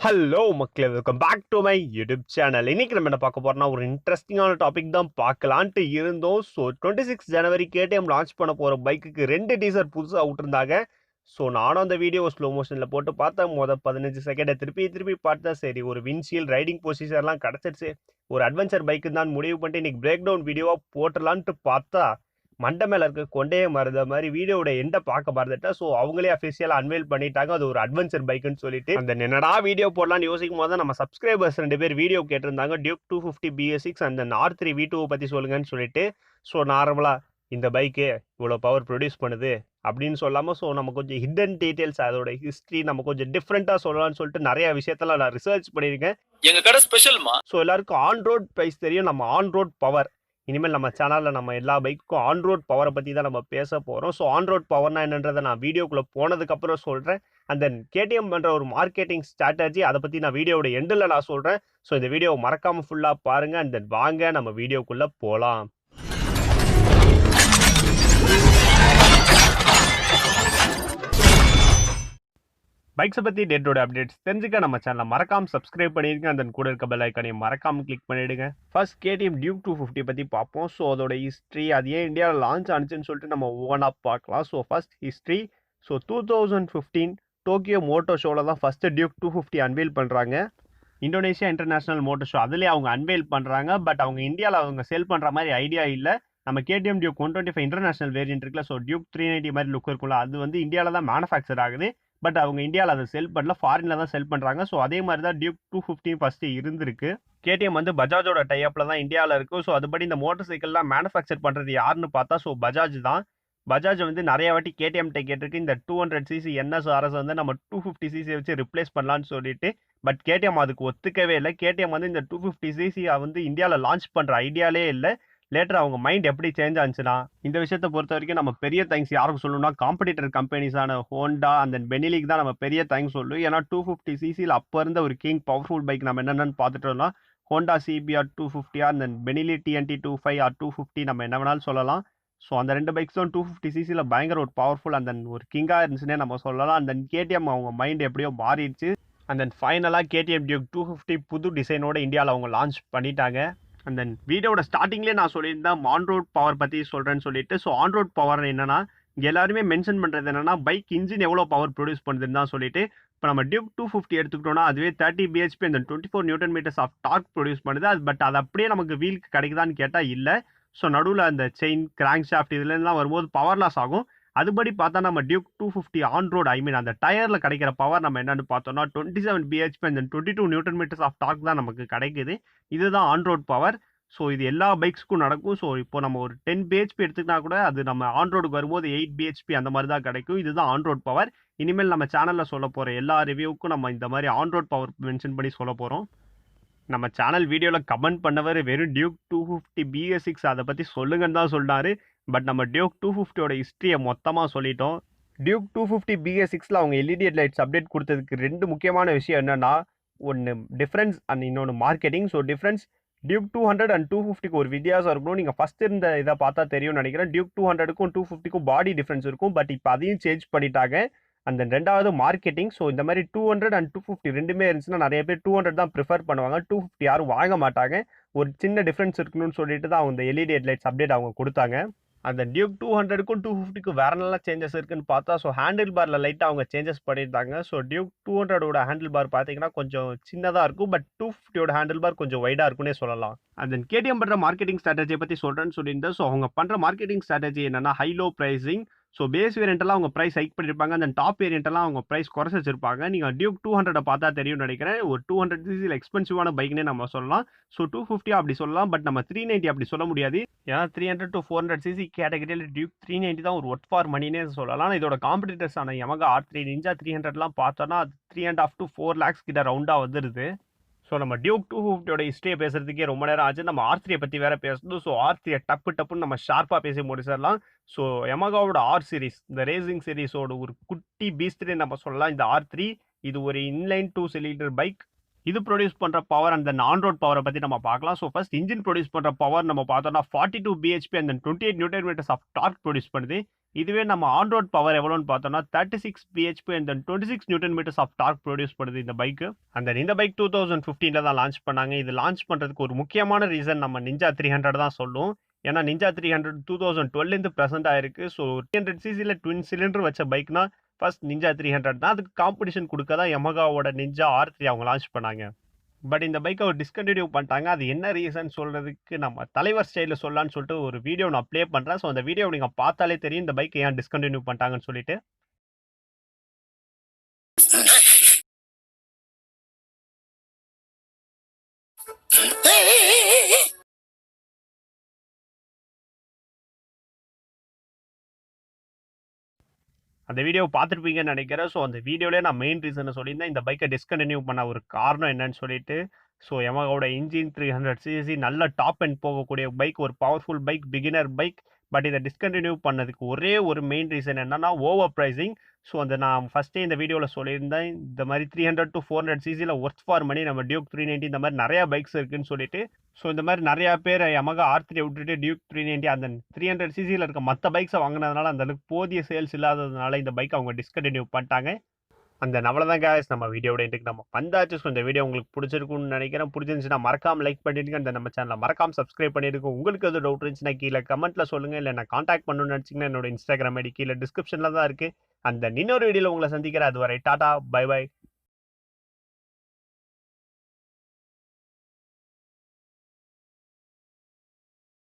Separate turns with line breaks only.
Hello மக்களே, welcome back to my YouTube channel. இன்னைக்கு நம்ம என்ன பார்க்க போறோம்னா ஒரு இன்ட்ரெஸ்டிங்கான டாபிக் தான் பார்க்கலான்ட்டு இருந்தோம். ஸோ 26 ஜனவரி கேடிஎம் லான்ச் பண்ண போகிற பைக்குக்கு 2 டீசர் புதுசாக விட்டுருந்தாங்க. ஸோ நானும் அந்த வீடியோ ஸ்லோ மோஷனில் போட்டு பார்த்தேன். 15 செகண்டை திருப்பி திருப்பி பார்த்தேன். சரி, ஒரு வின்ஷீல் ரைடிங் பொசிஷன்லாம் கிடச்சிருச்சு, ஒரு அட்வென்ச்சர் பைக்கு தான் முடிவு பண்ணிட்டு இன்னைக்கு பிரேக் டவுன் வீடியோவாக போட்டுடலான்ட்டு பார்த்தா மண்டை மேலே இருக்க கொண்டையே மறந்த மாதிரி வீடியோட எண்டை பார்க்க மறந்துட்டேன். ஸோ அவங்களே அஃபிஷியலாக அன்வேல் பண்ணிட்டாங்க அது ஒரு அட்வென்ச்சர் பைக்குன்னு சொல்லிட்டு. அந்த என்னடா வீடியோ போடலான்னு யோசிக்கும் போது நம்ம சப்ஸ்கிரைபர்ஸ் 2 பேர் வீடியோ கேட்டிருந்தாங்க, டியூக் 250 BS6 அந்த R3 V2 பற்றி சொல்லுங்கன்னு சொல்லிட்டு. ஸோ நார்மலாக இந்த பைக்கு இவ்வளோ பவர் ப்ரொடியூஸ் பண்ணுது அப்படின்னு சொல்லாமல், ஸோ நம்ம கொஞ்சம் ஹிடன் டீட்டெயில்ஸ், அதோட ஹிஸ்ட்ரி நம்ம கொஞ்சம் டிஃப்ரெண்ட்டாக சொல்லலாம்னு சொல்லிட்டு நிறைய விஷயத்தெல்லாம் நான் ரிசர்ச் பண்ணியிருக்கேன்.
எங்க கடை ஸ்பெஷல்மா.
ஸோ எல்லாருக்கும் ஆன் ரோட் ப்ரைஸ் தெரியும், நம்ம ஆன் ரோட் பவர். இனிமேல் நம்ம சேனலில் நம்ம எல்லா பைக்குக்கும் ஆன் ரோட் பவரை பற்றி தான் நம்ம பேச போகிறோம். ஸோ ஆன் ரோட் பவர்னா என்னன்றதை நான் வீடியோக்குள்ளே போனதுக்கப்புறம் சொல்கிறேன். அண்ட் தென் கேடிஎம் பண்ணுற ஒரு மார்க்கெட்டிங் ஸ்ட்ராட்டஜி, அதை பற்றி நான் வீடியோட எண்டில் நான் சொல்கிறேன். ஸோ இந்த வீடியோவை மறக்காமல் ஃபுல்லாக பாருங்கள். அண்ட் தென் வாங்க நம்ம வீடியோக்குள்ளே போகலாம். பைக்ஸை பற்றி டேட்டோட அப்டேட்ஸ் தெரிஞ்சுக்க நம்ம சேனலை மறக்காமல் சப்ஸ்கிரைப் பண்ணிடுங்க. அந்த கூட இருக்க பெல் ஐக்கானையும் மறக்காமல் கிளிக் பண்ணிவிடுங்க. ஃபர்ஸ்ட் கேடிஎம் டியூக் 250 பற்றி பார்ப்போம். ஸோ அதோட ஹிஸ்ட்ரி, அது ஏன் இந்தியாவில் லான்ச் ஆனிச்சுன்னு சொல்லிட்டு நம்ம ஒவ்வொன்றா பார்க்கலாம். So first history. So 2015 Tokyo motor ஷோவில் தான் ஃபஸ்ட்டு டியூக் 250 அன்வெயில் பண்ணுறாங்க. இந்தோனேஷியா இன்டர்நேஷனல் மோட்டோ ஷோ அதுலேயே அவங்க அன்வெயில் பண்ணுறாங்க. பட் அவங்க இந்தியாவில் அவங்க சேல் பண்ணுற மாதிரி ஐடியா இல்லை. நம்ம கேடிஎம் டியூக் 125 இன்டர்நேஷனல் வேரியன்ட் இருக்குல்ல, ஸோ டியூக் 390 மாதிரி லுக் இருக்கும்ல, அது வந்து இந்தியாவில் தான் மேனுஃபேக்சர் ஆகுது. பட் அவங்க இந்தியாவில் அதை செல் பண்ணல, ஃபாரினில் தான் செல் பண்ணுறாங்க. ஸோ அதே மாதிரி தான் டியூக் 250 ஃபஸ்ட்டு இருந்திருக்கு. கேடிஎம் வந்து பஜாஜோட டைப்பில் தான் இந்தியாவில் இருக்கும். ஸோ அதுபடி இந்த மோட்டர் சைக்கிள்லாம் மேனுஃபேக்சர் பண்ணுறது யாருன்னு பார்த்தா ஸோ பஜாஜ் தான். பஜாஜ் வந்து நிறைய வாட்டி கேடிஎம்கிட்ட கேட்டிருக்கு, இந்த 200cc NS வந்து நம்ம 250cc வச்சு ரிப்ளேஸ் பண்ணலான்னு சொல்லிட்டு. பட் கேடிஎம் அதுக்கு ஒத்துக்கவே இல்லை. கேடிஎம் வந்து இந்த 250cc வந்து இந்தியாவில் லான்ச் பண்ணுற ஐடியாலே இல்லை. லேட்டர் அவங்க மைண்ட் எப்படி சேஞ்ச் ஆச்சுன்னா, இந்த விஷயத்தை பொறுத்த வரைக்கும் நம்ம பெரிய தேங்க்ஸ் யாருக்கு சொல்லணும்னா காம்படிட்டர் கம்பெனிஸான ஹோண்டா அந்த பெனிலிக்கு தான் நம்ம பெரிய தேங்க்ஸ் சொல்லுவோம். ஏன்னா 250cc அப்போ இருந்த ஒரு கிங் பவர்ஃபுல் பைக் நம்ம என்னென்னு பார்த்துட்டோம்னா ஹோண்டா CBR 250 அந்த பெனிலி TNT 25 or 250 நம்ம என்ன வேணாலும் சொல்லலாம். ஸோ அந்த 2 பைக்ஸும் 250cc பயங்கர ஒரு பவர்ஃபுல் அந்த ஒரு கிங்காக இருந்துச்சுன்னே நம்ம சொல்லலாம். அந்த கேடிஎம் அவங்க மைண்ட் எப்படியோ மாறிடுச்சு. அண்ட் தென் ஃபைனலாக கேடிஎம் டியூக் 250 புது டிசைனோட இந்தியாவில் அவங்க லான்ச் பண்ணிட்டாங்க. அண்ட் தென் வீடியோட ஸ்டார்டிங்லேயே நான் சொல்லியிருந்தேன் ஆன் ரோட் பவர் பற்றி சொல்கிறேன்னு சொல்லிட்டு. ஸோ ஆன் ரோட் பவர் என்னன்னா, இங்கே எல்லாருமே மென்ஷன் பண்ணுறது என்னன்னா பைக் இன்ஜின் எவ்வளோ பவர் ப்ரொடியூஸ் பண்ணுதுன்னு தான் சொல்லிட்டு. இப்போ நம்ம டியூக் 250 எடுத்துக்கிட்டோம்னா அதுவே 30 bhp அந்த 24 Nm ஆஃப் டார்க் ப்ரொடியூஸ் பண்ணுது. அது பட் அது அப்படியே நமக்கு வீலுக்கு கிடைக்குதான்னு கேட்டால் இல்லை. ஸோ நடுவில் அந்த செயின் கிராங்க் ஷாஃப்ட் இதுலேருந்துலாம் வரும்போது பவர் லாஸ் ஆகும். அதுபடி பார்த்தா நம்ம டியூக் 250 ஆன் ரோட் அந்த டயரில் கிடைக்கிற பவர் நம்ம என்னென்னு பார்த்தோம்னா 27 bhp அந்த 22 Nm ஆஃப் டார்க் தான் நமக்கு கிடைக்குது. இதுதான் ஆன் ரோட் பவர். ஸோ இது எல்லா பைக்ஸ்க்கும் நடக்கும். ஸோ இப்போ நம்ம ஒரு 10 bhp எடுத்துக்கிட்டா கூட அது நம்ம ஆன் ரோடுக்கு வரும்போது 8 bhp அந்த மாதிரி தான் கிடைக்கும். இதுதான் ஆன் ரோட் பவர். இனிமேல் நம்ம சேனலில் சொல்ல போகிற எல்லா ரிவ்யூவுக்கும் நம்ம இந்த மாதிரி ஆன் ரோட் பவர் மென்ஷன் பண்ணி சொல்ல போகிறோம். நம்ம சேனல் வீடியோவில் கமெண்ட் பண்ணவர் வெறும் டியூக் 250 BS6 அதை பற்றி சொல்லுங்கன்னு தான் சொன்னார். பட் நம்ம டியூக் 250யோட ஹிஸ்ட்ரியை மொத்தமாக சொல்லிட்டோம். டியூக் 250 BS6ல அவங்க எல்இடி லைட்ஸ் அப்டேட் கொடுத்ததுக்கு 2 முக்கியமான விஷயம் என்னென்னா, ஒன்று டிஃப்ரென்ஸ் அண்ட் இன்னொன்று marketing. So difference Duke 200 and 250க்கு ஒரு வித்தியாசம் இருக்கணும். நீங்கள் ஃபஸ்ட் இருந்த இதை பார்த்தா தெரியும்னு நினைக்கிறேன். டியூக் 200க்கும் 250க்கும் பாடி டிஃப்ரென்ஸ் இருக்கும். பட் இப்போ அதையும் சேஞ்ச் பண்ணிட்டாங்க. அந்த ரெண்டாவது மார்க்கெட்டிங். ஸோ இந்த மாதிரி 200 அண்ட் 250 ரெண்டுமே இருந்துச்சுன்னா நிறைய பேர் 200 தான் ப்ரிஃபர் பண்ணுவாங்க, 250 யாரும் வாங்க மாட்டாங்க. ஒரு சின்ன டிஃப்ரென்ஸ் இருக்கணும்னு சொல்லிட்டு தான் அவங்க எல்இடி ஹெட்லைட்ஸ் அப்டேட் அவங்க கொடுத்தாங்க. அந்த டியூக் 200க்கும் 250க்கும் வேற நல்ல சேஞ்சஸ் இருக்குன்னு பார்த்தா ஸோ ஹேண்டில் பாரில் லைட்டாக அவங்க சேஞ்சஸ் பண்ணியிருந்தாங்க. ஸோ டியூக் 200ஓட ஹேண்டில் பார் பார்த்தீங்கன்னா கொஞ்சம் சின்னதாக இருக்கும். பட் 250யோட ஹேண்டில் பார் கொஞ்சம் வைடாக இருக்குன்னே சொல்லலாம். அந்த கேடிஎம் பண்ணுற மார்க்கெட்டிங் ஸ்ட்ராட்டஜியை பற்றி சொல்கிறேன்னு சொல்லியிருந்தேன். ஸோ அவங்க பண்ணுற மார்க்கெட்டிங் ஸ்ட்ராட்டஜி என்னன்னா high low pricing. So base வேரியண்ட்டெல்லாம் அவங்க ப்ரைஸ் ஹைக் பண்ணியிருப்பாங்க. அந்த டாப் வேரியண்ட்டெல்லாம் அவங்க ப்ரைஸ் குறைச்சி வச்சிருப்பாங்க. நீங்கள் டியூக் 200 பார்த்தா தெரியும்னு நினைக்கிறேன். ஒரு 200cc எக்ஸ்பென்சிவான பைக்னே நம்ம சொல்லலாம். ஸோ 250 அப்படி சொல்லலாம். பட் நம்ம 390 அப்படி சொல்ல முடியாது. ஏன்னா 300 to 400cc கேட்டகரியில் டியூக் 390 தான் ஒரு ஒர்த் ஃபார் மணினே சொல்லலாம். இதோட காம்படிட்டர்ஸான Yamaha R3 Ninja 300லாம் பார்த்தோன்னா அது 3.5 to 4 lakhs கிட்ட ரவுண்டாக வந்துடுது. ஸோ நம்ம டியூக் 250யோட ஹிஸ்ட்ரியை பேசுறதுக்கே ரொம்ப நேரம் ஆச்சு. நம்ம R3 பற்றி வேற பேசணும். ஸோ R3 டப்புன்னு நம்ம ஷார்ப்பாக பேசி முடிச்சிடலாம். ஸோ Yamahaவோட R சீரிஸ், இந்த ரேசிங் சீரிஸோட ஒரு குட்டி பீஸ்ட்னே நம்ம சொல்லலாம் இந்த R3. இது ஒரு இன்லைன் 2 சிலிண்டர் பைக். இது ப்ரொடியூஸ் பண்ணுற பவர் அந்த ஆன் ரோட் பவரை பற்றி நம்ம பார்க்கலாம். ஸோ ஃபர்ஸ்ட் இன்ஜின் ப்ரொடியூஸ் பண்ணுற பவர் நம்ம பார்த்தோம்னா 42 bhp அந்த 28 Nm ஆஃப் டார்க் ப்ரொடியூஸ் பண்ணுது. இதுவே நம்ம ஆன் ரோட் பவர் எவ்வளோன்னு பார்த்தோம்னா 36 BHP and then 26 newton meters of torque produce பண்ணுது இந்த பைக்கு. அந்த இந்த பைக் 2015 தான் லான்ச் பண்ணாங்க. இது லான்ச் பண்ணுறதுக்கு ஒரு முக்கியமான ரீசன் நம்ம நிஞ்சா 300 தான் சொல்லும். ஏன்னா நிஞ்சா 300 2012 ப்ரெசென்ட் ஆயிருக்கு. ஸோ 300 சிசியில் ட்வின் சிலிண்டர் வச்ச பைக்னா ஃபர்ஸ்ட் நிஞ்சா 300 தான். அதுக்கு காம்படிஷன் கொடுக்க தான் யமகாவோட நிஞ்சா R3 அவங்க லான்ச் பண்ணாங்க. பட் இந்த பைக்கை அவர் டிஸ்கண்டினியூ பண்ணிட்டாங்க. அது என்ன ரீசன் சொல்றதுக்கு நம்ம தலைவர் ஸ்டைலில் சொல்லலான்னு சொல்லிட்டு ஒரு வீடியோ நான் ப்ளே பண்ணுறேன். ஸோ அந்த வீடியோ நீங்கள் பார்த்தாலே தெரியும் இந்த பைக்கை ஏன் டிஸ்கண்டினியூ பண்ணிட்டாங்கன்னு சொல்லிட்டு. அந்த வீடியோ பார்த்துருப்பீங்கன்னு நினைக்கிறேன். ஸோ அந்த வீடியோலேயே நான் மெயின் ரீசனை சொல்லியிருந்தேன் இந்த பைக்கை டிஸ்கண்டினியூ பண்ண ஒரு காரணம் என்னன்னு சொல்லிட்டு. ஸோ யமகாவோட இன்ஜின் 300 சிசி நல்ல டாப் அண்ட் போகக்கூடிய பைக், ஒரு powerful bike, beginner bike. But இதை டிஸ்கண்டினியூ பண்ணதுக்கு ஒரே ஒரு மெயின் ரீசன் என்னன்னா ஓவர் ப்ரைஸிங். ஸோ அந்த நான் ஃபஸ்ட்டே இந்த வீடியோவில் சொல்லியிருந்தேன் இந்த மாதிரி 300 to 400 சிசியில் ஒர்த் ஃபார் மணி நம்ம டியூக் 390 இந்த மாதிரி நிறையா பைக்ஸ் இருக்குன்னு சொல்லிட்டு. ஸோ இந்த மாதிரி நிறையா பேர் Yamaha R3 விட்டுட்டு டியூக் 390 அந்த 300 சிசியில் இருக்க மற்ற பைக்ஸை வாங்கினதுனால அந்த அளவுக்கு போதிய சேல்ஸ் இல்லாததுனால இந்த பைக் அவங்க டிஸ்கண்டினியூ பண்ணிட்டாங்க. அந்த அவ்வளோதான் guys, நம்ம வீடியோட எண்டுக்கு நம்ம வந்தாச்சு. ஸோ இந்த வீடியோ உங்களுக்கு பிடிச்சிருக்குன்னு நினைக்கிறேன். பிடிச்சிருந்துச்சுன்னா மறக்காம லைக் பண்ணிடுங்க. அந்த நம்ம சேனலை மறக்காம சப்ஸ்கிரைப் பண்ணிடுங்க. உங்களுக்கு எதுவும் டவுட் இருந்துச்சுன்னா கீழே கமெண்ட்ல சொல்லுங்க. இல்லை நான் காண்டாக்ட் பண்ணணும்னு நினச்சிங்கன்னா என்னோட இன்ஸ்டாகிராம் ஐடி கீழே டிஸ்கிரிப்ஷனில் தான் இருக்கு. அந்த இன்னொரு வீடியோவில் உங்களை சந்திக்கிறேன். அதுவரை டாடா, பை பை.